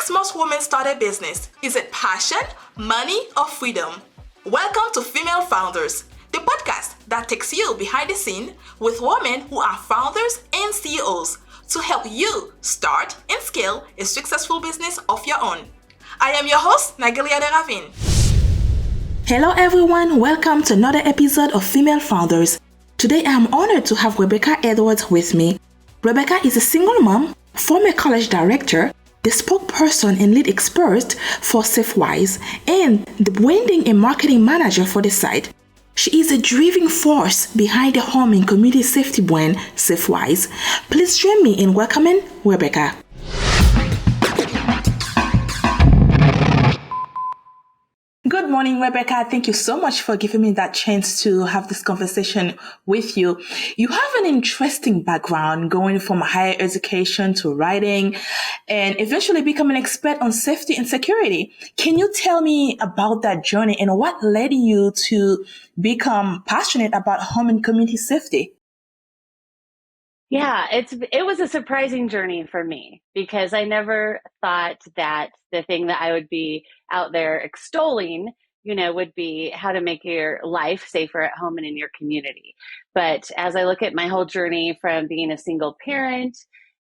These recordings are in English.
makes most women start a business? Is it passion, money, or freedom? Welcome to Female Founders, the podcast that takes you behind the scene with women who are founders and CEOs to help you start and scale a successful business of your own. I am your host, Nagelia de Ravin. Hello everyone, welcome to another episode of Female Founders. Today I'm honored to have Rebecca Edwards with me. Rebecca is a single mom, former college director, the spokesperson and lead expert for SafeWise, and the branding and marketing manager for the site. She is a driving force behind the home and community safety brand, SafeWise. Please join me in welcoming Rebecca. Good morning, Rebecca. Thank you so much for giving me that chance to have this conversation with you. You have an interesting background going from higher education to writing and eventually become an expert on safety and security. Can you tell me about that journey and what led you to become passionate about home and community safety? Yeah, it was a surprising journey for me because I never thought that the thing that I would be out there extolling, would be how to make your life safer at home and in your community. But as I look at my whole journey from being a single parent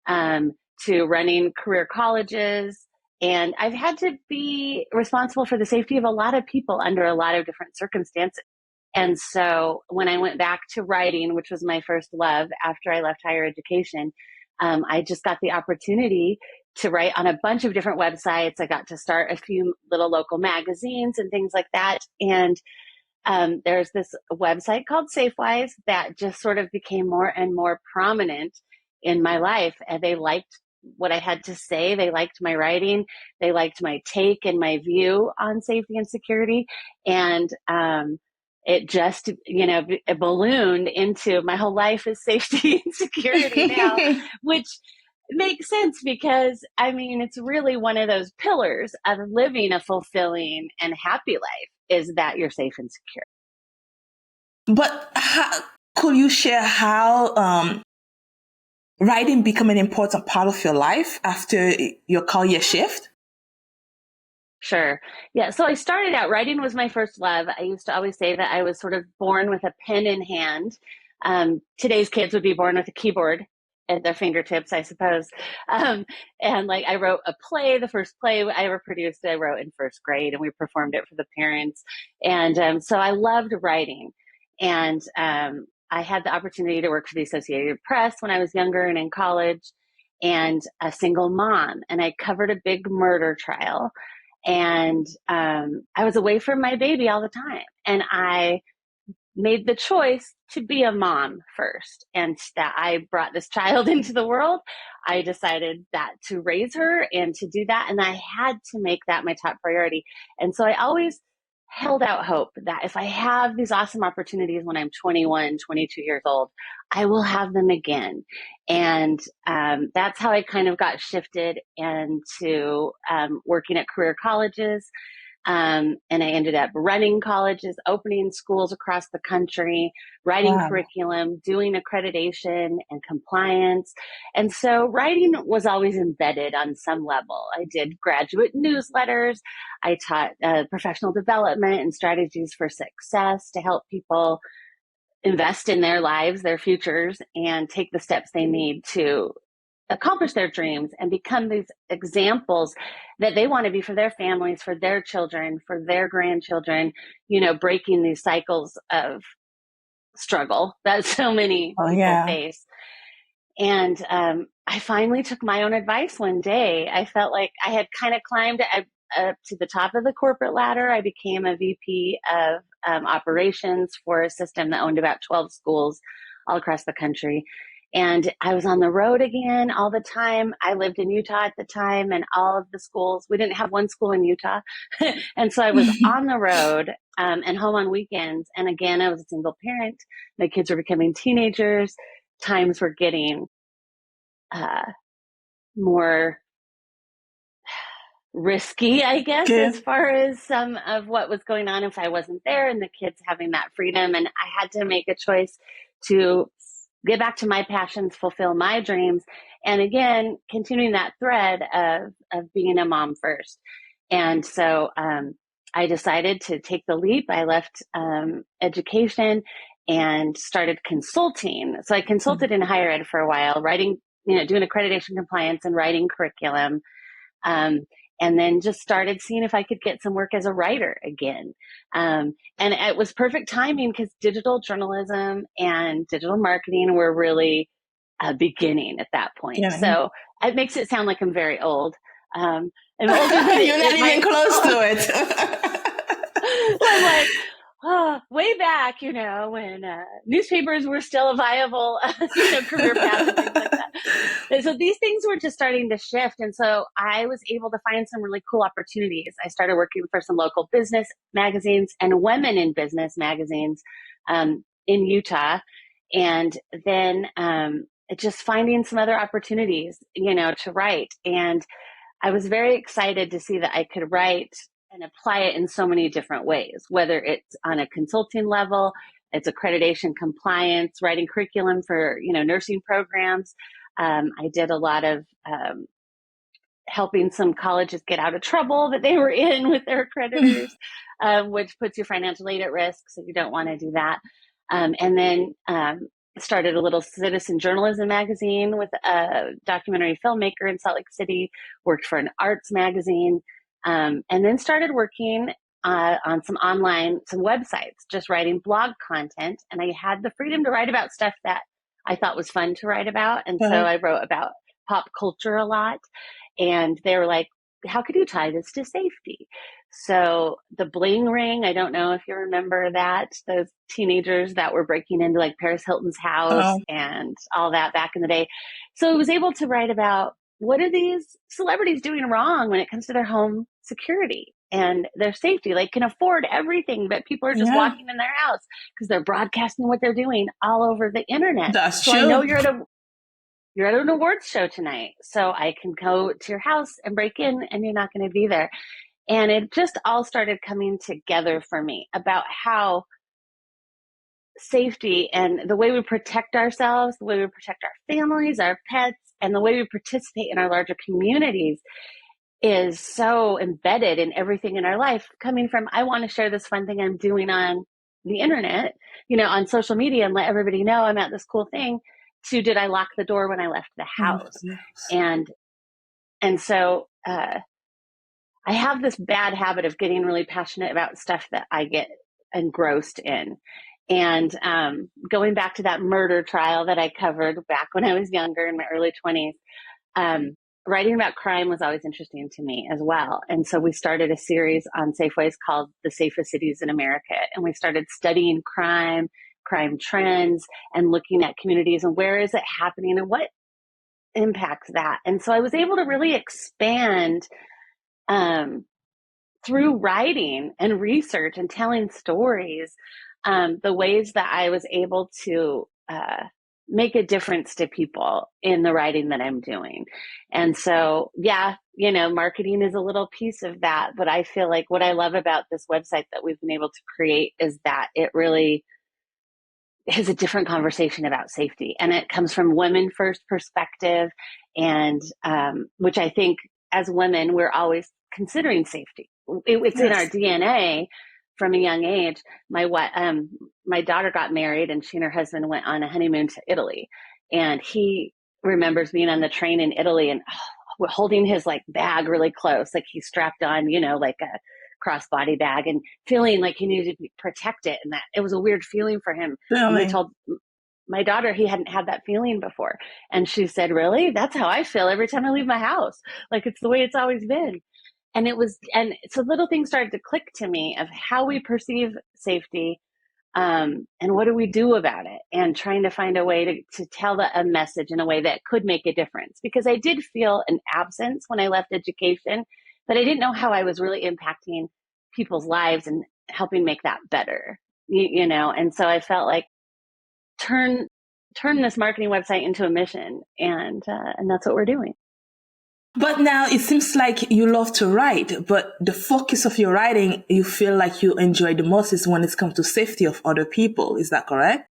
to running career colleges, and I've had to be responsible for the safety of a lot of people under a lot of different circumstances. And so when I went back to writing, which was my first love after I left higher education, I just got the opportunity to write on a bunch of different websites. I got to start a few little local magazines and things like that. And there's this website called SafeWise that just sort of became more and more prominent in my life. And they liked what I had to say. They liked my writing. They liked my take and my view on safety and security. And it just, it ballooned into my whole life is safety and security now, which makes sense because, it's really one of those pillars of living a fulfilling and happy life is that you're safe and secure. But could you share how writing became an important part of your life after your career shift? Sure. Yeah. So I started out, writing was my first love. I used to always say that I was sort of born with a pen in hand. Today's kids would be born with a keyboard at their fingertips, I suppose. And I wrote a play, the first play I ever produced, I wrote in first grade, and we performed it for the parents. And so I loved writing. And I had the opportunity to work for the Associated Press when I was younger and in college, and a single mom. And I covered a big murder trial. And I was away from my baby all the time. And I made the choice to be a mom first. And that I brought this child into the world. I decided that to raise her and to do that. And I had to make that my top priority. And so I always held out hope that if I have these awesome opportunities when I'm 21, 22 years old, I will have them again. And that's how I kind of got shifted into working at career colleges. And I ended up running colleges, opening schools across the country, writing curriculum, doing accreditation and compliance. And so writing was always embedded on some level. I did graduate newsletters. I taught professional development and strategies for success to help people invest in their lives, their futures, and take the steps they need to accomplish their dreams and become these examples that they want to be for their families, for their children, for their grandchildren, breaking these cycles of struggle that so many people face. And I finally took my own advice one day. I felt like I had kind of climbed up to the top of the corporate ladder. I became a VP of operations for a system that owned about 12 schools all across the country. And I was on the road again all the time. I lived in Utah at the time, and all of the schools, we didn't have one school in Utah. And so I was on the road and home on weekends. And again, I was a single parent. My kids were becoming teenagers. Times were getting more risky, I guess, as far as some of what was going on if I wasn't there, and the kids having that freedom. And I had to make a choice to get back to my passions, fulfill my dreams. And again, continuing that thread of being a mom first. And so I decided to take the leap. I left education and started consulting. So I consulted in higher ed for a while, writing, doing accreditation compliance and writing curriculum. And then just started seeing if I could get some work as a writer again. And it was perfect timing because digital journalism and digital marketing were really beginning at that point. Yeah. So it makes it sound like I'm very old. I'm older than You're not even close to it. I'm like, way back, when newspapers were still a viable, career path and things like that. And so these things were just starting to shift. And so I was able to find some really cool opportunities. I started working for some local business magazines and women in business magazines in Utah. And then just finding some other opportunities, to write. And I was very excited to see that I could write and apply it in so many different ways, whether it's on a consulting level, it's accreditation compliance, writing curriculum for, nursing programs. I did a lot of helping some colleges get out of trouble that they were in with their accreditors, which puts your financial aid at risk. So you don't want to do that. And then started a little citizen journalism magazine with a documentary filmmaker in Salt Lake City, worked for an arts magazine, and then started working on some websites, just writing blog content. And I had the freedom to write about stuff that I thought was fun to write about. And so I wrote about pop culture a lot. And they were like, how could you tie this to safety? So the bling ring, I don't know if you remember that, those teenagers that were breaking into like Paris Hilton's house and all that back in the day. So I was able to write about what are these celebrities doing wrong when it comes to their home security and their safety. They can afford everything, but people are just walking in their house because they're broadcasting what they're doing all over the internet. That's so true. I know you're at an awards show tonight, so I can go to your house and break in and you're not going to be there. And it just all started coming together for me about how safety and the way we protect ourselves, the way we protect our families, our pets, and the way we participate in our larger communities is so embedded in everything in our life, coming from, I want to share this fun thing I'm doing on the internet, on social media and let everybody know I'm at this cool thing, to did I lock the door when I left the house? And so I have this bad habit of getting really passionate about stuff that I get engrossed in. And going back to that murder trial that I covered back when I was younger in my early 20s, writing about crime was always interesting to me as well. And so we started a series on SafeWise called The Safest Cities in America. And we started studying crime trends, and looking at communities and where is it happening and what impacts that. And so I was able to really expand through writing and research and telling stories, the ways that I was able to make a difference to people in the writing that I'm doing. And so, marketing is a little piece of that, but I feel like what I love about this website that we've been able to create is that it really is a different conversation about safety. And it comes from women first perspective, and which I think as women, we're always considering safety. It's in our DNA from a young age. My daughter got married, and she and her husband went on a honeymoon to Italy. And he remembers being on the train in Italy and holding his bag really close, like he's strapped on, like a crossbody bag, and feeling like he needed to protect it. And that it was a weird feeling for him. And he told my daughter he hadn't had that feeling before. And she said, really? That's how I feel every time I leave my house. Like, it's the way it's always been. And so little things started to click to me of how we perceive safety, and what do we do about it, and trying to find a way to tell a message in a way that could make a difference. Because I did feel an absence when I left education, but I didn't know how I was really impacting people's lives and helping make that better, And so I felt like turn this marketing website into a mission, and that's what we're doing. But now it seems like you love to write, but the focus of your writing, you feel like you enjoy the most is when it comes to safety of other people. Is that correct?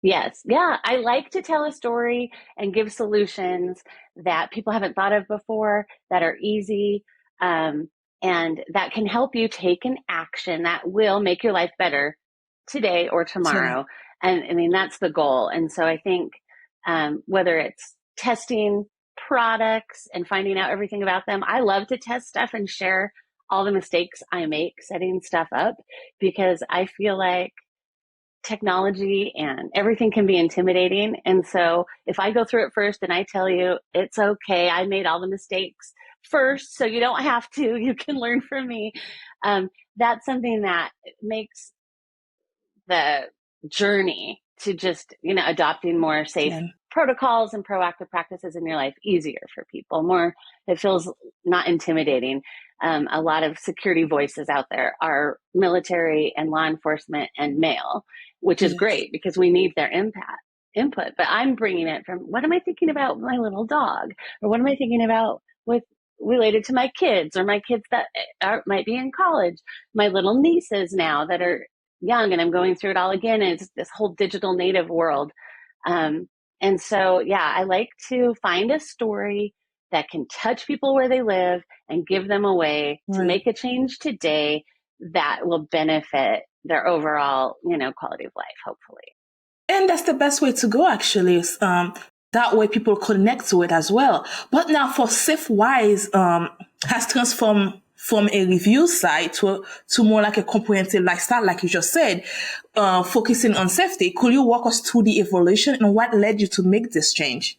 Yes. Yeah. I like to tell a story and give solutions that people haven't thought of before, that are easy, um, and that can help you take an action that will make your life better today or Today. tomorrow. And I mean, that's the goal. And so I think whether it's testing products and finding out everything about them, I love to test stuff and share all the mistakes I make setting stuff up because I feel like technology and everything can be intimidating. And so if I go through it first and I tell you it's okay, I made all the mistakes first, so you don't have to, you can learn from me. Um, that's something that makes the journey to just, adopting more safe Yeah. protocols and proactive practices in your life easier for people. More, it feels not intimidating. A lot of security voices out there are military and law enforcement and male, which is Yes. great because we need their input. But I'm bringing it from what am I thinking about my little dog, or what am I thinking about with related to my kids, or my kids that might be in college, my little nieces now that are young, and I'm going through it all again. And it's this whole digital native world. Um, and so, yeah, I like to find a story that can touch people where they live and give them a way to Right. make a change today that will benefit their overall, quality of life, hopefully. And that's the best way to go, actually. That way people connect to it as well. But now for SafeWise, has transformed from a review site to more like a comprehensive lifestyle, like you just said, focusing on safety. Could you walk us through the evolution and what led you to make this change?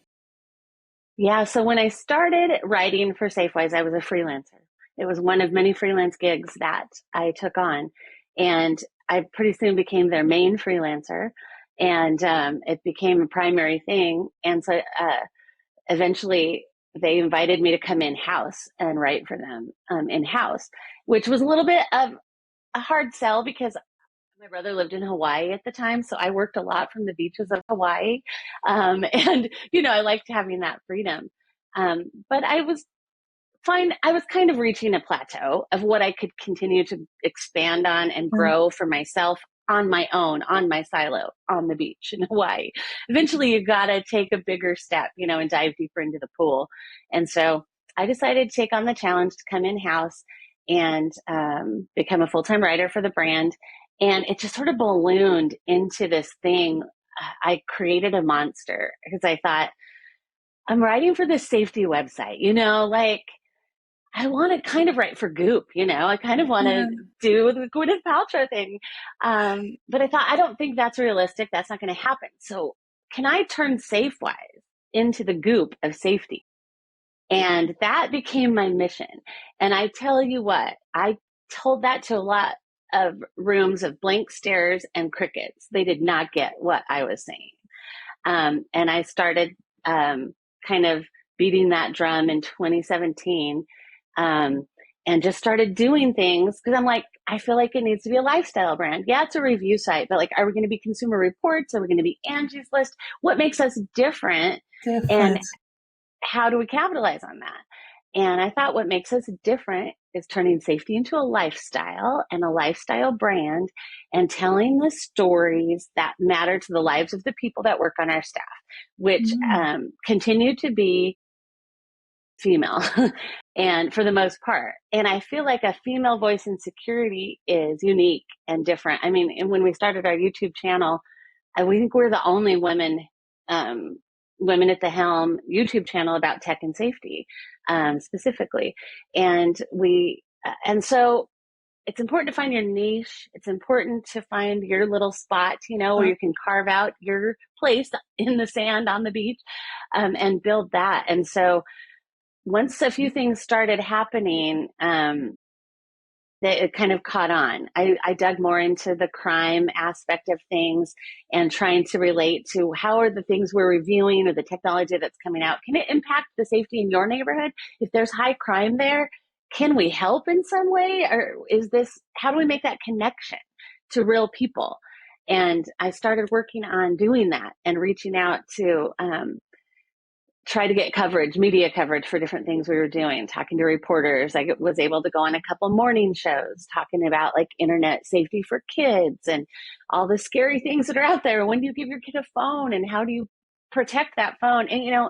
Yeah, so when I started writing for SafeWise, I was a freelancer. It was one of many freelance gigs that I took on. And I pretty soon became their main freelancer. And it became a primary thing. And so eventually they invited me to come in house and write for them in house, which was a little bit of a hard sell because my brother lived in Hawaii at the time. So I worked a lot from the beaches of Hawaii. And, I liked having that freedom. But I was kind of reaching a plateau of what I could continue to expand on and Mm. grow for myself on my own, on my silo, on the beach in Hawaii. Eventually, you got to take a bigger step, and dive deeper into the pool. And so I decided to take on the challenge to come in house and become a full time writer for the brand. And it just sort of ballooned into this thing. I created a monster because I thought, I'm writing for this safety website, like I want to kind of write for Goop, I kind of want to Yeah. do the Gwyneth Paltrow thing. But I thought, I don't think that's realistic. That's not going to happen. So can I turn SafeWise into the Goop of safety? And that became my mission. And I tell you what, I told that to a lot of rooms of blank stares and crickets. They did not get what I was saying. And I started kind of beating that drum in 2017 um, and just started doing things because I'm like, I feel like it needs to be a lifestyle brand. Yeah, it's a review site, but like, are we going to be Consumer Reports? Are we going to be Angie's List? What makes us different? And Different. how do we capitalize on that? And I thought what makes us different is turning safety into a lifestyle and a lifestyle brand and telling the stories that matter to the lives of the people that work on our staff, which Mm. continue to be female and for the most part. And I feel like a female voice in security is unique and different. I mean, and when we started our YouTube channel, we think we're the only um, women at the helm YouTube channel about tech and safety, specifically. And so it's important to find your niche. It's important to find your little spot, where you can carve out your place in the sand on the beach, and build that. And so once a few things started happening, that it kind of caught on. I dug more into the crime aspect of things and trying to relate to how are the things we're reviewing or the technology that's coming out, can it impact the safety in your neighborhood? If there's high crime there, can we help in some way? Or how do we make that connection to real people? And I started working on doing that and reaching out to try to get coverage, media coverage for different things we were doing, talking to reporters. I was able to go on a couple morning shows talking about like internet safety for kids and all the scary things that are out there. When do you give your kid a phone and how do you protect that phone? And,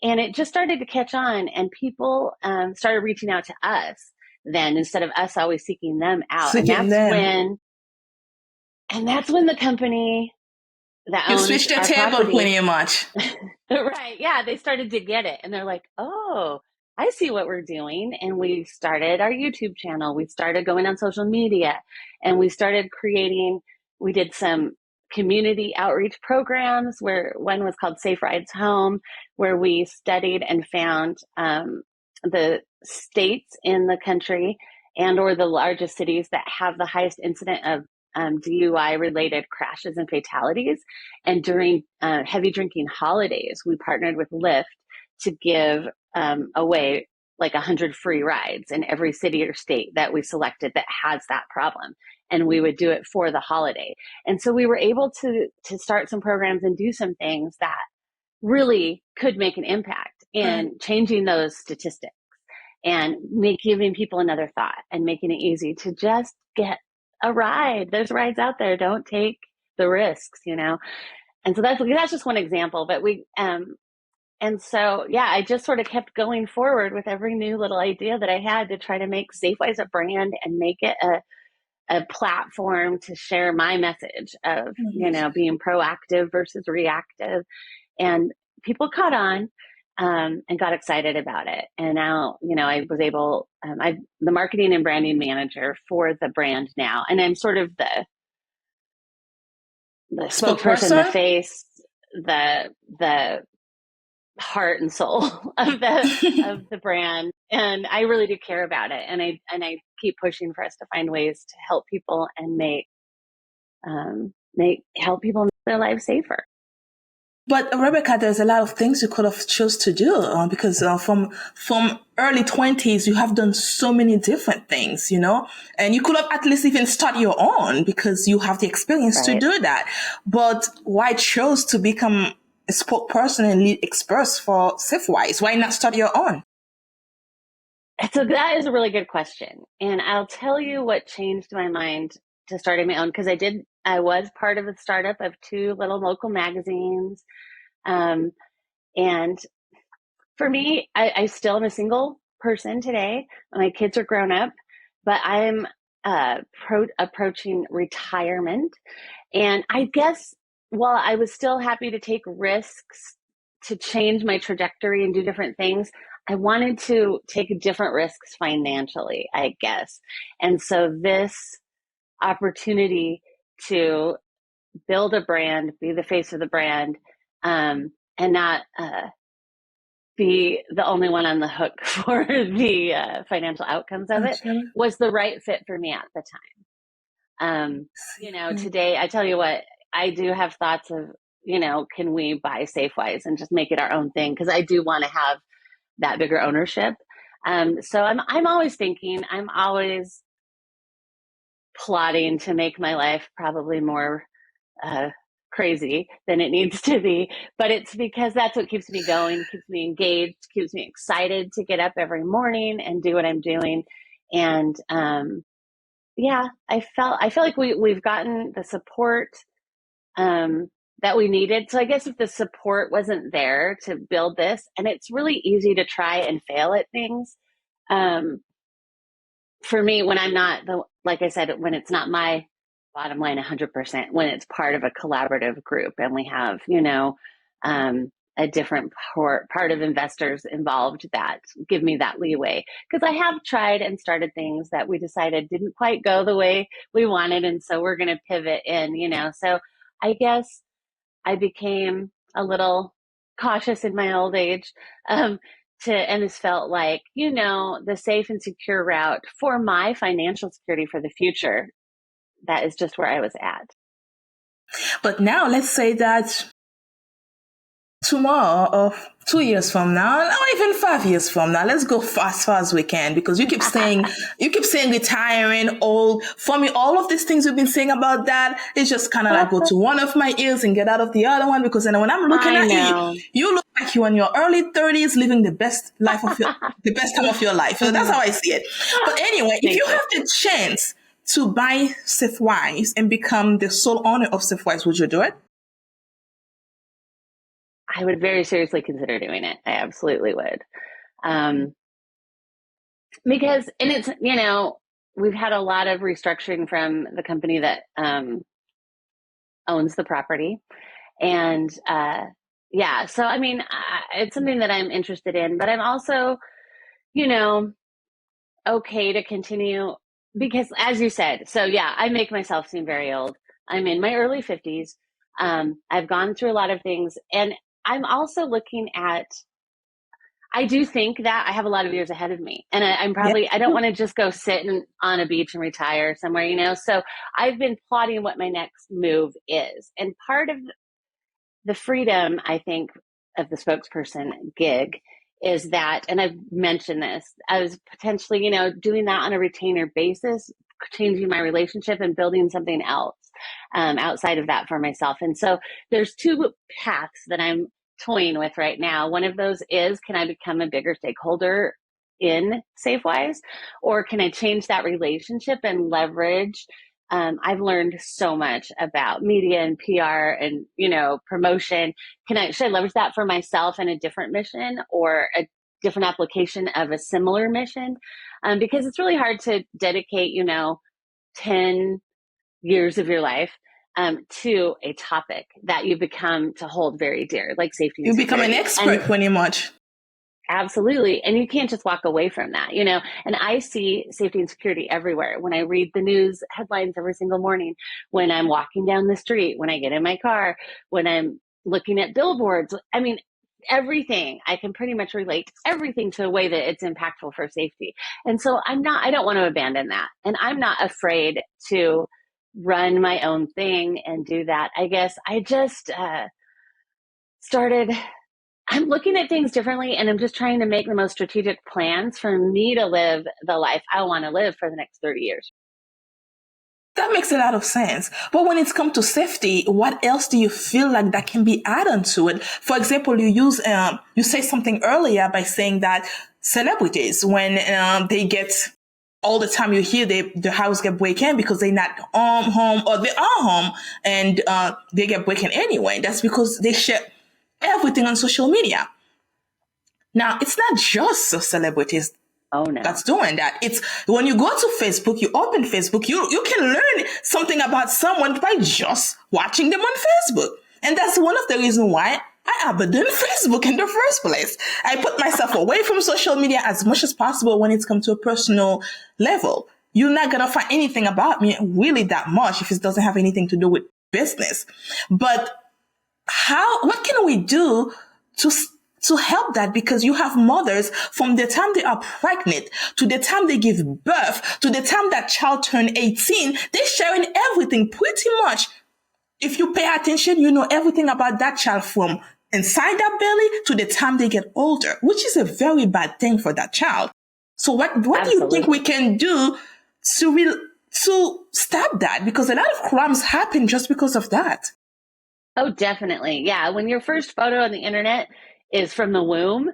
and it just started to catch on, and people started reaching out to us then instead of us always seeking them out. And that's when the company that you owns switched your our table property, pretty much. right. Yeah. They started to get it. And they're like, oh, I see what we're doing. And we started our YouTube channel. We started going on social media, and we started we did some community outreach programs where one was called Safe Rides Home, where we studied and found the states in the country and or the largest cities that have the highest incident of DUI related crashes and fatalities. And during heavy drinking holidays, we partnered with Lyft to give away like 100 free rides in every city or state that we selected that has that problem. And we would do it for the holiday. And so we were able to start some programs and do some things that really could make an impact in changing those statistics and giving people another thought and making it easy to just get a ride. There's rides out there. Don't take the risks, And so that's just one example. But and so, yeah, I just sort of kept going forward with every new little idea that I had to try to make SafeWise a brand and make it a platform to share my message of, being proactive versus reactive. And people caught on and got excited about it. And now, I was able, I'm the marketing and branding manager for the brand now. And I'm sort of the spokesperson, the face, the heart and soul of the brand. And I really do care about it. And I keep pushing for us to find ways to help people and help people make their lives safer. But Rebecca, there's a lot of things you could have chose to do because from early 20s, you have done so many different things, and you could have at least even start your own because you have the experience to do that. But why chose to become a spokesperson and lead expert for SafeWise? Why not start your own? So that is a really good question. And I'll tell you what changed my mind to starting my own, because I was part of a startup of 2 little local magazines. And for me, I still am a single person today. My kids are grown up, but I'm approaching retirement. And I guess while I was still happy to take risks to change my trajectory and do different things, I wanted to take different risks financially, I guess. And so this opportunity to build a brand, be the face of the brand, and not be the only one on the hook for the financial outcomes of it was the right fit for me at the time. Today, I tell you what, I do have thoughts of, can we buy SafeWise and just make it our own thing? Because I do want to have that bigger ownership. So I'm always thinking, I'm always plotting to make my life probably more crazy than it needs to be, but it's because that's what keeps me going, keeps me engaged, keeps me excited to get up every morning and do what I'm doing. And I feel like we've gotten the support that we needed. So I guess if the support wasn't there to build this, and it's really easy to try and fail at things. For me, when I'm not like I said, when it's not my bottom line 100%, when it's part of a collaborative group and we have, a different part of investors involved that give me that leeway. Because I have tried and started things that we decided didn't quite go the way we wanted. And so we're going to pivot in, So I guess I became a little cautious in my old age. And this felt like, the safe and secure route for my financial security for the future. That is just where I was at. But now let's say that tomorrow or 2 years from now, or even 5 years from now, let's go as far as we can, because you keep saying retiring, old. For me, all of these things we've been saying about that, it's just kind of like go to one of my ears and get out of the other one, because then when I'm looking at you look like you're in your early 30s, living the best time of your life. So that's how I see it. But anyway, if you have the chance to buy SafeWise and become the sole owner of SafeWise, would you do it? I would very seriously consider doing it. I absolutely would. Because, and it's, we've had a lot of restructuring from the company that owns the property. And yeah, so I mean, it's something that I'm interested in, but I'm also, okay to continue because, as you said, so yeah, I make myself seem very old. I'm in my early 50s. I've gone through a lot of things, and I'm also looking at, I do think that I have a lot of years ahead of me, and I don't want to just go sit on a beach and retire somewhere, so I've been plotting what my next move is. And part of the freedom, I think, of the spokesperson gig is that, and I've mentioned this, as potentially, doing that on a retainer basis, changing my relationship and building something else outside of that for myself. And so there's two paths that I'm toying with right now. One of those is, can I become a bigger stakeholder in SafeWise, or can I change that relationship and leverage? I've learned so much about media and PR and, promotion. Should I leverage that for myself in a different mission or a different application of a similar mission? Because it's really hard to dedicate, 10 years of your life to a topic that you become to hold very dear, like safety and You become an security. expert pretty much. Absolutely. And you can't just walk away from that, and I see safety and security everywhere. When I read the news headlines every single morning, when I'm walking down the street, when I get in my car, when I'm looking at billboards, I mean, everything, I can pretty much relate everything to a way that it's impactful for safety. And so I don't want to abandon that. And I'm not afraid to run my own thing and do that. I guess I just I'm looking at things differently, and I'm just trying to make the most strategic plans for me to live the life I want to live for the next 30 years. That makes a lot of sense. But when it's come to safety, what else do you feel like that can be added to it? For example, you say something earlier by saying that celebrities, when they get all the time, you hear the house get breaking because they're not home, or they are home and they get breaking anyway. That's because they share everything on social media. Now, it's not just celebrities Oh, no. that's doing that. It's when you go to Facebook, you open Facebook, you can learn something about someone by just watching them on Facebook. And that's one of the reasons why I abandoned Facebook in the first place. I put myself away from social media as much as possible when it's come to a personal level. You're not going to find anything about me really that much if it doesn't have anything to do with business. But what can we do to help that? Because you have mothers from the time they are pregnant to the time they give birth to the time that child turn 18, they're sharing everything pretty much. If you pay attention, you know everything about that child from inside that belly to the time they get older, which is a very bad thing for that child. So what do you think we can do to stop that? Because a lot of crimes happen just because of that. Oh, definitely. Yeah. When your first photo on the internet is from the womb,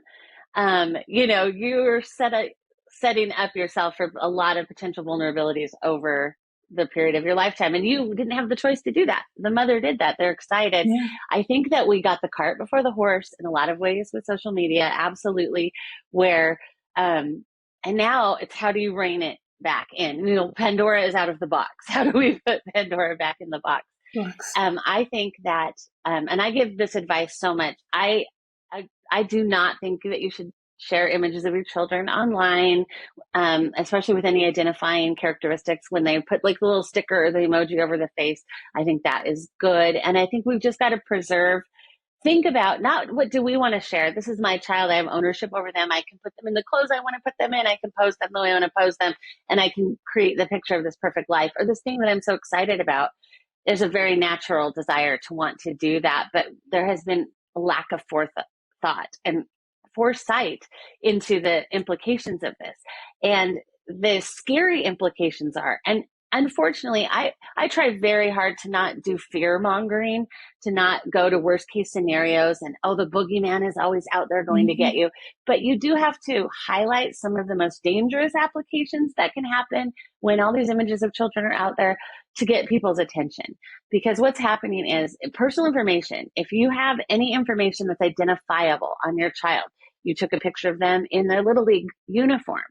you're setting up yourself for a lot of potential vulnerabilities over the period of your lifetime. And you didn't have the choice to do that. The mother did that. They're excited. Yeah. I think that we got the cart before the horse in a lot of ways with social media. Absolutely. Where, and now it's, how do you rein it back in? Pandora is out of the box. How do we put Pandora back in the box? Yes. I think that, and I give this advice so much. I do not think that you should share images of your children online, especially with any identifying characteristics. When they put like the little sticker or the emoji over the face, I think that is good. And I think we've just got to think about not what do we want to share. This is my child. I have ownership over them. I can put them in the clothes I want to put them in. I can pose them the way I want to pose them. And I can create the picture of this perfect life or this thing that I'm so excited about. There's a very natural desire to want to do that, but there has been a lack of forethought and foresight into the implications of this. And the scary implications are, and unfortunately, I try very hard to not do fear mongering, to not go to worst case scenarios and, oh, the boogeyman is always out there going to get you. But you do have to highlight some of the most dangerous applications that can happen when all these images of children are out there to get people's attention. Because what's happening is personal information. If you have any information that's identifiable on your child, you took a picture of them in their Little League uniform.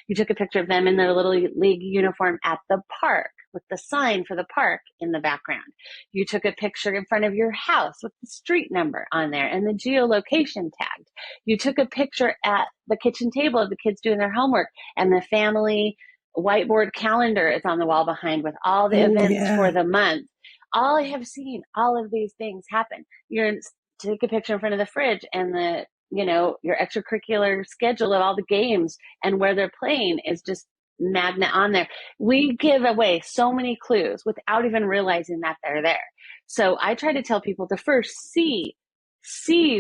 You took a picture of them in their Little League uniform at the park with the sign for the park in the background. You took a picture in front of your house with the street number on there and the geolocation tagged. You took a picture at the kitchen table of the kids doing their homework, and the family whiteboard calendar is on the wall behind with all the events for the month. All I have seen, all of these things happen. You're take a picture in front of the fridge and the, you know, your extracurricular schedule of all the games and where they're playing is just magnet on there. We give away so many clues without even realizing that they're there. So I try to tell people to first see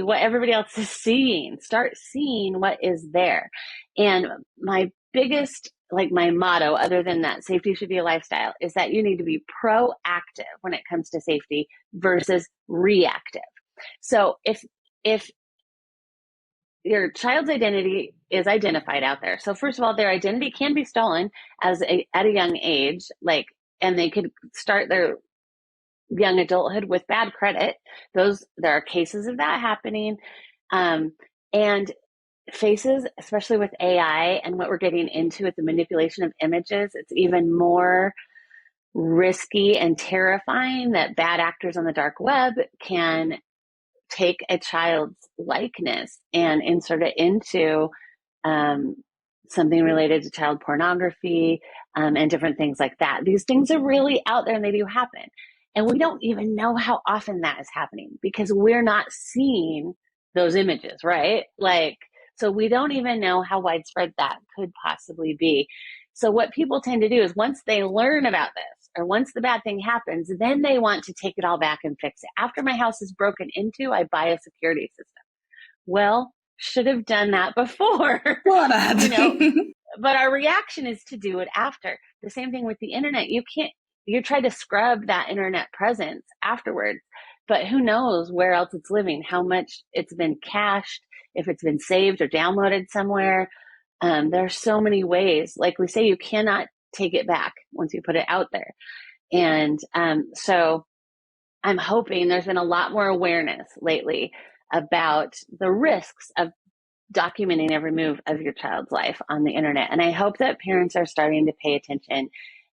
what everybody else is seeing. Start seeing what is there. And my biggest, like my motto, other than that safety should be a lifestyle, is that you need to be proactive when it comes to safety versus reactive. So if your child's identity is identified out there. So first of all, their identity can be stolen at a young age, and they could start their young adulthood with bad credit. There are cases of that happening. And faces, especially with AI and what we're getting into with the manipulation of images, it's even more risky and terrifying that bad actors on the dark web can take a child's likeness and insert it into something related to child pornography and different things like that. These things are really out there and they do happen. And we don't even know how often that is happening because we're not seeing those images, right? So we don't even know how widespread that could possibly be. So what people tend to do is once they learn about this, or once the bad thing happens, then they want to take it all back and fix it. After my house is broken into, I buy a security system. Well, should have done that before. What? You know, but our reaction is to do it after. The same thing with the internet. You try to scrub that internet presence afterwards, but who knows where else it's living, how much it's been cached, if it's been saved or downloaded somewhere. There are so many ways. Like we say, you cannot take it back once you put it out there. And so I'm hoping there's been a lot more awareness lately about the risks of documenting every move of your child's life on the internet. And I hope that parents are starting to pay attention.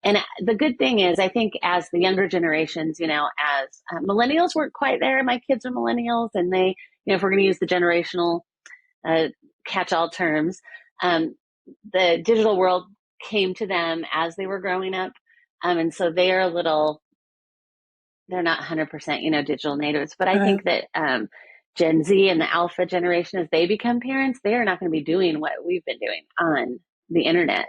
And the good thing is, I think as the younger generations, as millennials weren't quite there, my kids are millennials, and they, if we're going to use the generational catch-all terms, the digital world came to them as they were growing up. And so they're not 100%, digital natives, but I think that Gen Z and the alpha generation, as they become parents, they are not going to be doing what we've been doing on the internet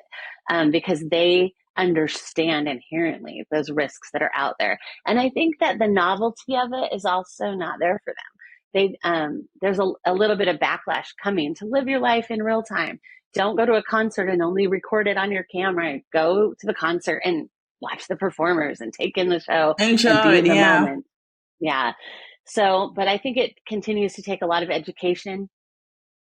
because they understand inherently those risks that are out there. And I think that the novelty of it is also not there for them. There's a little bit of backlash coming to live your life in real time. Don't go to a concert and only record it on your camera. Go to the concert and watch the performers and take in the show and be in the moment. Yeah. So, but I think it continues to take a lot of education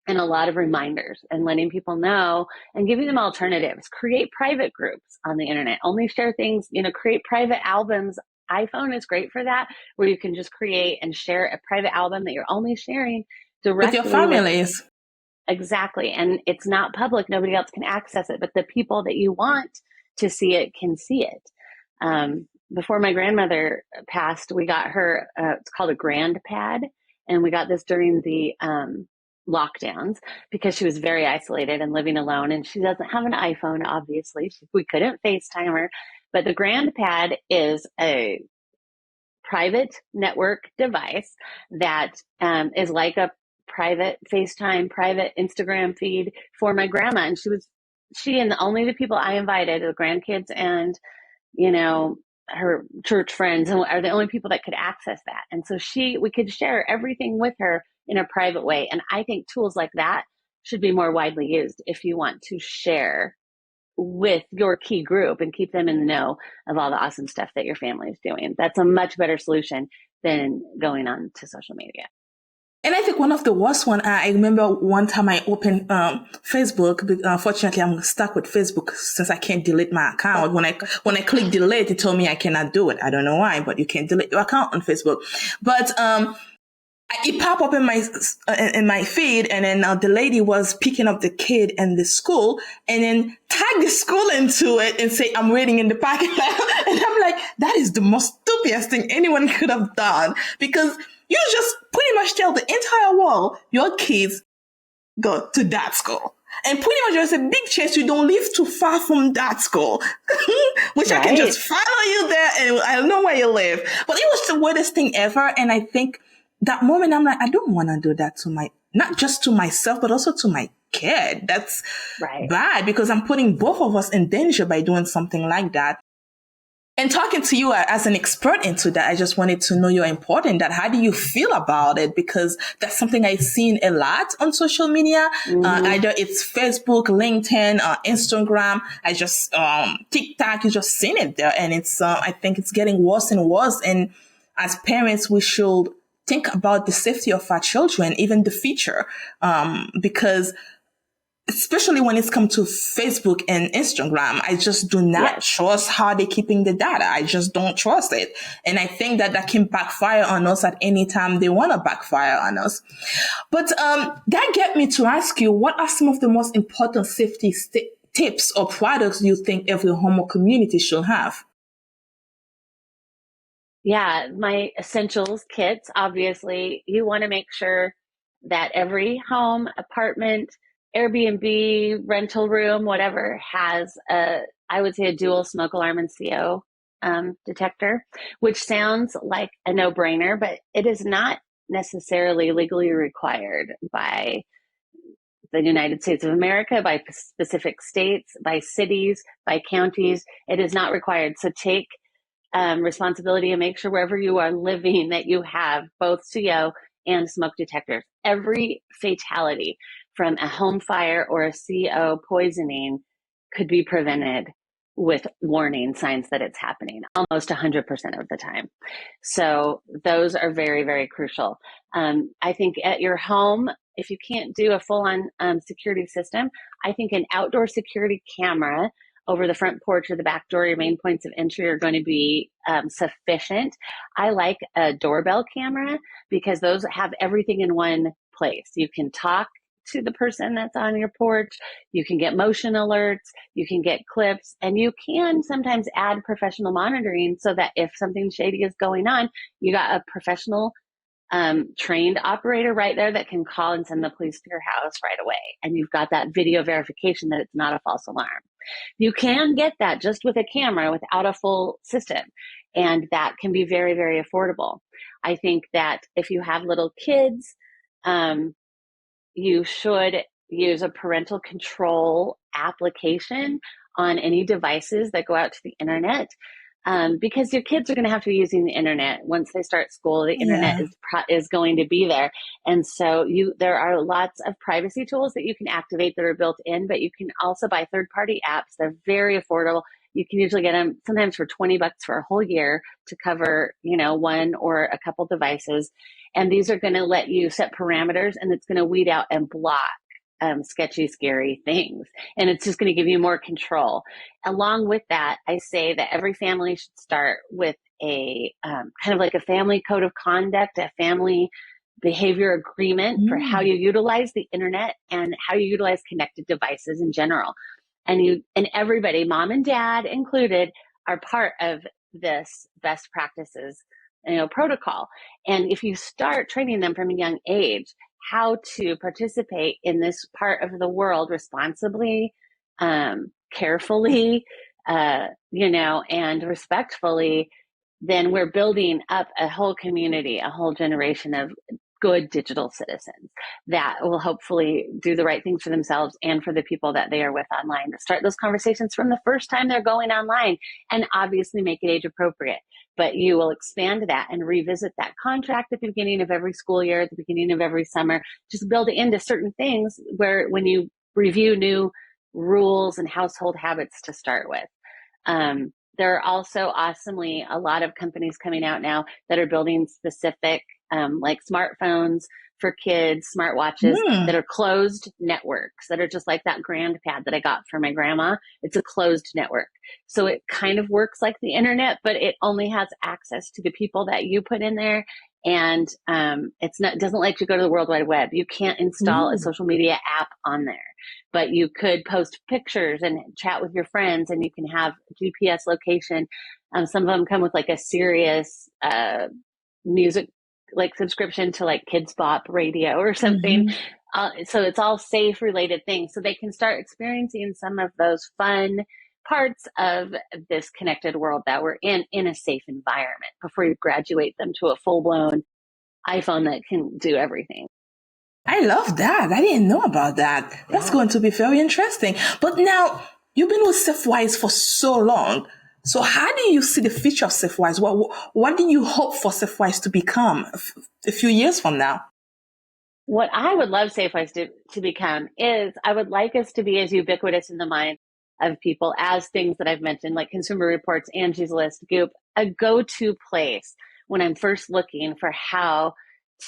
and a lot of reminders and letting people know and giving them alternatives. Create private groups on the internet. Only share things, create private albums. iPhone is great for that, where you can just create and share a private album that you're only sharing directly with your families. Exactly. And it's not public. Nobody else can access it, but the people that you want to see it can see it. Before my grandmother passed, we got her, it's called a grand pad. And we got this during the lockdowns because she was very isolated and living alone. And she doesn't have an iPhone, obviously. We couldn't FaceTime her. But the grand pad is a private network device that is like a private FaceTime, private Instagram feed for my grandma. And she and only the people I invited, the grandkids and, her church friends, are the only people that could access that. And so we could share everything with her in a private way. And I think tools like that should be more widely used if you want to share with your key group and keep them in the know of all the awesome stuff that your family is doing. That's a much better solution than going on to social media. And I think one of the worst one, I remember one time I opened Facebook. Unfortunately, I'm stuck with Facebook since I can't delete my account. When I click delete, it told me I cannot do it. I don't know why, but you can't delete your account on Facebook. But it popped up in my feed, and then the lady was picking up the kid in the school, and then tag the school into it and say, "I'm waiting in the parking lot." And I'm like, that is the most stupidest thing anyone could have done, because you just pretty much tell the entire world your kids go to that school. And pretty much there's a big chance you don't live too far from that school, which right. I can just follow you there and I don't know where you live. But it was the weirdest thing ever. And I think that moment I'm like, I don't want to do that to not just to myself, but also to my kid. That's right. Bad, because I'm putting both of us in danger by doing something like that. And talking to you as an expert into that, I just wanted to know your important that. How do you feel about it? Because that's something I've seen a lot on social media. Mm-hmm. Either it's Facebook, LinkedIn, Instagram. I just, TikTok, you just seen it there. And it's, I think it's getting worse and worse. And as parents, we should think about the safety of our children, even the future, because especially when it's come to Facebook and Instagram, I just do not trust how they're keeping the data. I just don't trust it. And I think that can backfire on us at any time they want to backfire on us. But that get me to ask you, what are some of the most important safety tips or products you think every home or community should have? Yeah, my essentials kits, obviously, you want to make sure that every home, apartment, Airbnb, rental room, whatever, has I would say a dual smoke alarm and CO detector, which sounds like a no-brainer, but it is not necessarily legally required by the United States of America, by specific states, by cities, by counties. It is not required. So take responsibility and make sure wherever you are living that you have both CO and smoke detectors. Every fatality from a home fire or a CO poisoning could be prevented with warning signs that it's happening almost 100% of the time. So those are very, very crucial. I think at your home, if you can't do a full-on security system, I think an outdoor security camera over the front porch or the back door, your main points of entry are going to be sufficient. I like a doorbell camera because those have everything in one place. You can talk to the person that's on your porch. You can get motion alerts. You can get clips, and you can sometimes add professional monitoring so that if something shady is going on, you got a professional trained operator right there that can call and send the police to your house right away. And you've got that video verification that it's not a false alarm. You can get that just with a camera without a full system. And that can be very, very affordable. I think that if you have little kids, you should use a parental control application on any devices that go out to the internet. Because your kids are going to have to be using the internet once they start school. The internet is going to be there, and so there are lots of privacy tools that you can activate that are built in. But you can also buy third-party apps. They're very affordable. You can usually get them sometimes for $20 for a whole year to cover, one or a couple devices. And these are going to let you set parameters, and it's going to weed out and block sketchy, scary things. And it's just going to give you more control. Along with that, I say that every family should start with a kind of like a family code of conduct, a family behavior agreement for how you utilize the internet and how you utilize connected devices in general. And everybody, mom and dad included, are part of this best practices, protocol. And if you start training them from a young age how to participate in this part of the world responsibly, carefully, and respectfully, then we're building up a whole community, a whole generation of good digital citizens that will hopefully do the right things for themselves and for the people that they are with online. Start those conversations from the first time they're going online, and obviously make it age appropriate. But you will expand that and revisit that contract at the beginning of every school year, at the beginning of every summer. Just build it into certain things where when you review new rules and household habits to start with. There are also awesomely a lot of companies coming out now that are building specific like smartphones for kids, smartwatches that are closed networks that are just like that GrandPad that I got for my grandma. It's a closed network. So it kind of works like the internet, but it only has access to the people that you put in there. And it doesn't let you go to the World Wide Web. You can't install a social media app on there, but you could post pictures and chat with your friends, and you can have GPS location. Some of them come with like a serious music like subscription to like Kids Bop radio or something. So it's all safe related things. So they can start experiencing some of those fun parts of this connected world that we're in a safe environment before you graduate them to a full-blown iPhone that can do everything. I love that. I didn't know about that. That's going to be very interesting. But now, you've been with SafeWise for so long. So how do you see the future of SafeWise? What do you hope for SafeWise to become a few years from now? What I would love SafeWise to become is I would like us to be as ubiquitous in the mind of people as things that I've mentioned, like Consumer Reports, Angie's List, Goop, a go-to place when I'm first looking for how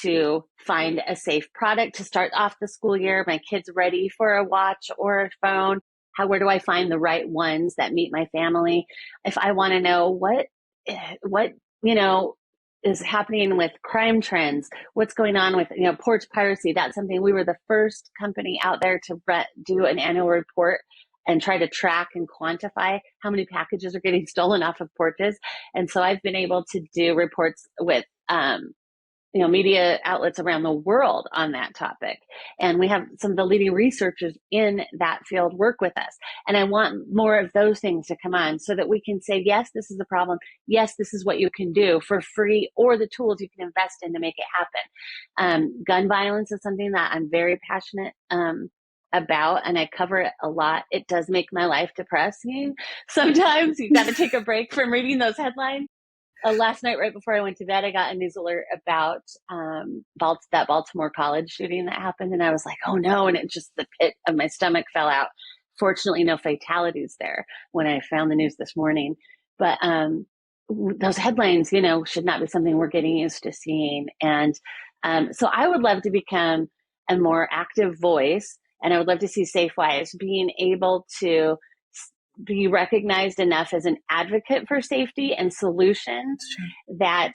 to find a safe product to start off the school year. My kid's ready for a watch or a phone. Where do I find the right ones that meet my family? If I want to know what is happening with crime trends, what's going on with porch piracy, that's something we were the first company out there to do an annual report and try to track and quantify how many packages are getting stolen off of porches. And so I've been able to do reports with media outlets around the world on that topic. And we have some of the leading researchers in that field work with us. And I want more of those things to come on so that we can say, yes, this is the problem. Yes, this is what you can do for free, or the tools you can invest in to make it happen. Gun violence is something that I'm very passionate about, and I cover it a lot. It does make my life depressing. Sometimes you've got to take a break from reading those headlines. Last night, right before I went to bed, I got a news alert about that Baltimore college shooting that happened. And I was like, oh no. And the pit of my stomach fell out. Fortunately, no fatalities there when I found the news this morning. But those headlines, should not be something we're getting used to seeing. And so I would love to become a more active voice. And I would love to see SafeWise being able to be recognized enough as an advocate for safety and solutions that,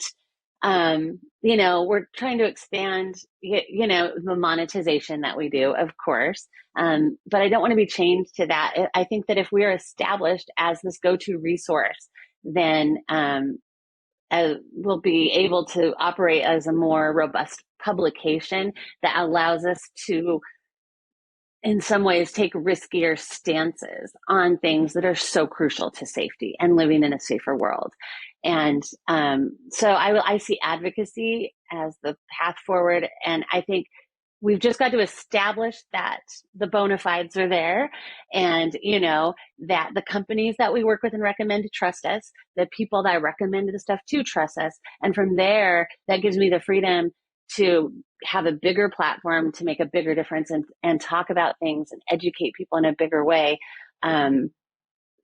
we're trying to expand, the monetization that we do, of course. But I don't want to be chained to that. I think that if we are established as this go-to resource, then we'll be able to operate as a more robust publication that allows us to, in some ways, take riskier stances on things that are so crucial to safety and living in a safer world. And so I see advocacy as the path forward. And I think we've just got to establish that the bona fides are there, and, that the companies that we work with and recommend to trust us, the people that I recommend the stuff to trust us. And from there, that gives me the freedom to have a bigger platform to make a bigger difference and talk about things and educate people in a bigger way,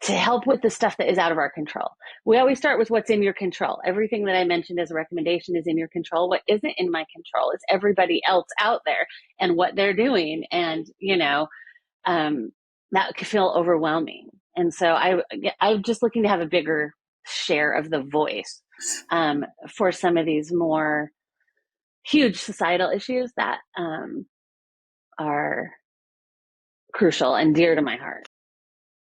to help with the stuff that is out of our control. We always start with what's in your control. Everything that I mentioned as a recommendation is in your control. What isn't in my control is everybody else out there and what they're doing. And, that can feel overwhelming. And so I'm just looking to have a bigger share of the voice for some of these more huge societal issues that are crucial and dear to my heart.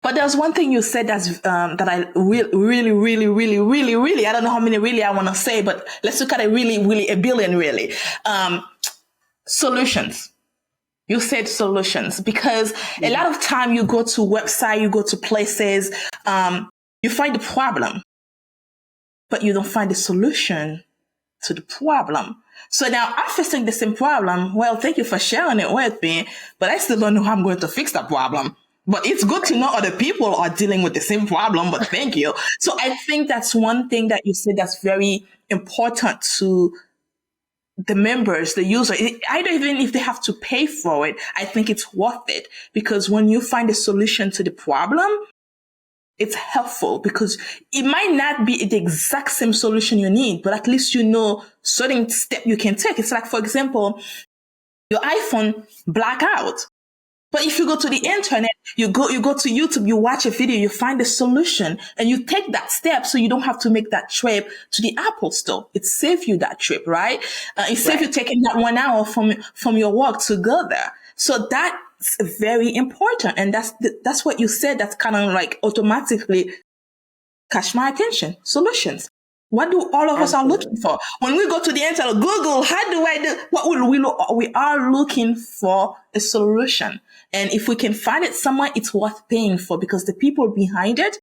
But there's one thing you said that I really, I don't know how many really I want to say, but let's look at it really, a billion really. Solutions. You said solutions, because a lot of time you go to website, you go to places, you find the problem, but you don't find the solution to the problem. So now I'm facing the same problem. Well, thank you for sharing it with me, but I still don't know how I'm going to fix that problem. But it's good to know other people are dealing with the same problem, but thank you. So I think that's one thing that you said that's very important to the members, the user, I don't even if they have to pay for it, I think it's worth it, because when you find a solution to the problem, it's helpful, because it might not be the exact same solution you need, but at least you know certain step you can take. It's like, for example, your iPhone blackout. But if you go to the internet, you go to YouTube, you watch a video, you find a solution, and you take that step so you don't have to make that trip to the Apple store. It saves you that trip, right? It saves you taking that 1 hour from your work to go there. So that's very important. And that's what you said. That's kind of like automatically catch my attention. Solutions. What do all of us are looking for? When we go to the internet, Google, how do I do? What will we look? We are looking for a solution. And if we can find it somewhere, it's worth paying for, because the people behind it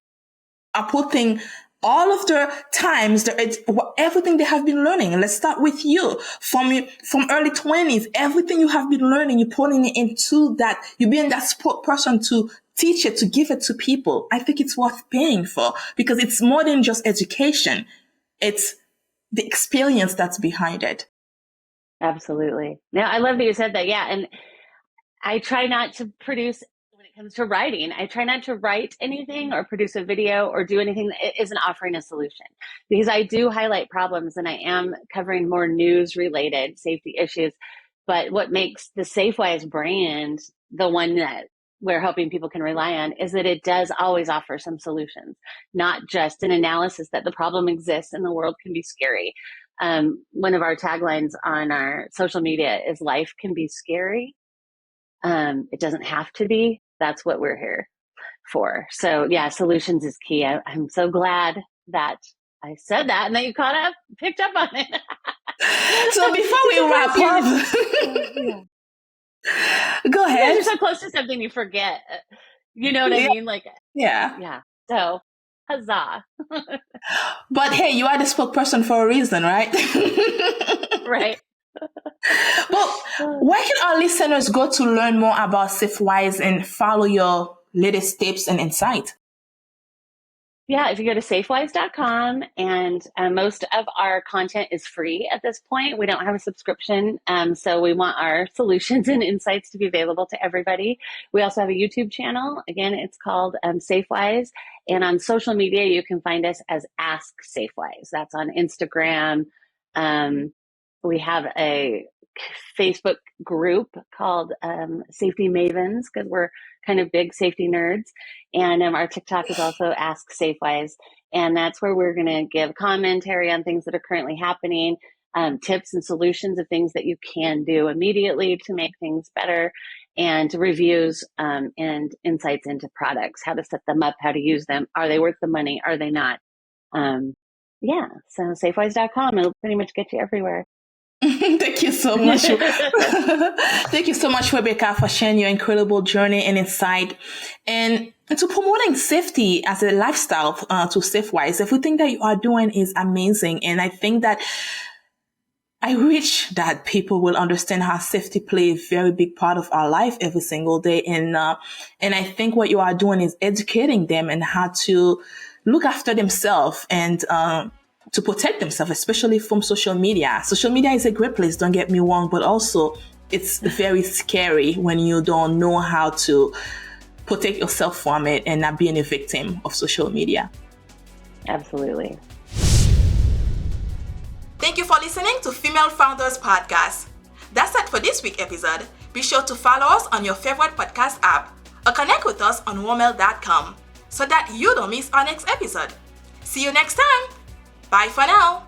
are putting all of their times, everything they have been learning. Let's start with you. From early 20s, everything you have been learning, you're putting it into that, you're being that spokesperson to teach it, to give it to people. I think it's worth paying for, because it's more than just education. It's the experience that's behind it. Absolutely. Now, I love that you said that. Yeah. And I try not to produce, when it comes to writing, I try not to write anything or produce a video or do anything that isn't offering a solution, because I do highlight problems and I am covering more news related safety issues. But what makes the SafeWise brand the one that we're hoping people can rely on is that it does always offer some solutions, not just an analysis that the problem exists and the world can be scary. One of our taglines on our social media is life can be scary. It doesn't have to be. That's what we're here for. So yeah, solutions is key. I'm so glad that I said that and that you picked up on it. So before we wrap up, go ahead. You're so close to something you forget. You know what I mean? Like, yeah. So, huzzah. But hey, you are the spokesperson for a reason, right? Right. Well, where can our listeners go to learn more about SafeWise and follow your latest tips and insights? Yeah, if you go to safewise.com, and most of our content is free at this point. We don't have a subscription, so we want our solutions and insights to be available to everybody. We also have a YouTube channel. Again, it's called SafeWise. And on social media, you can find us as Ask SafeWise. That's on Instagram. We have a Facebook group called Safety Mavens, because we're kind of big safety nerds. And our TikTok is also Ask SafeWise. And that's where we're going to give commentary on things that are currently happening, tips and solutions of things that you can do immediately to make things better, and reviews and insights into products, how to set them up, how to use them. Are they worth the money? Are they not? Yeah, so safewise.com, it'll pretty much get you everywhere. Thank you so much. Thank you so much, Rebecca, for sharing your incredible journey and insight, and to promoting safety as a lifestyle to SafeWise. Everything that you are doing is amazing. And I think that I wish that people will understand how safety plays a very big part of our life every single day. And I think what you are doing is educating them and how to look after themselves and to protect themselves, especially from social media. Social media is a great place, don't get me wrong, but also it's very scary when you don't know how to protect yourself from it and not being a victim of social media. Absolutely. Thank you for listening to Female Founders Podcast. That's it for this week's episode. Be sure to follow us on your favorite podcast app or connect with us on womel.com so that you don't miss our next episode. See you next time. Bye for now.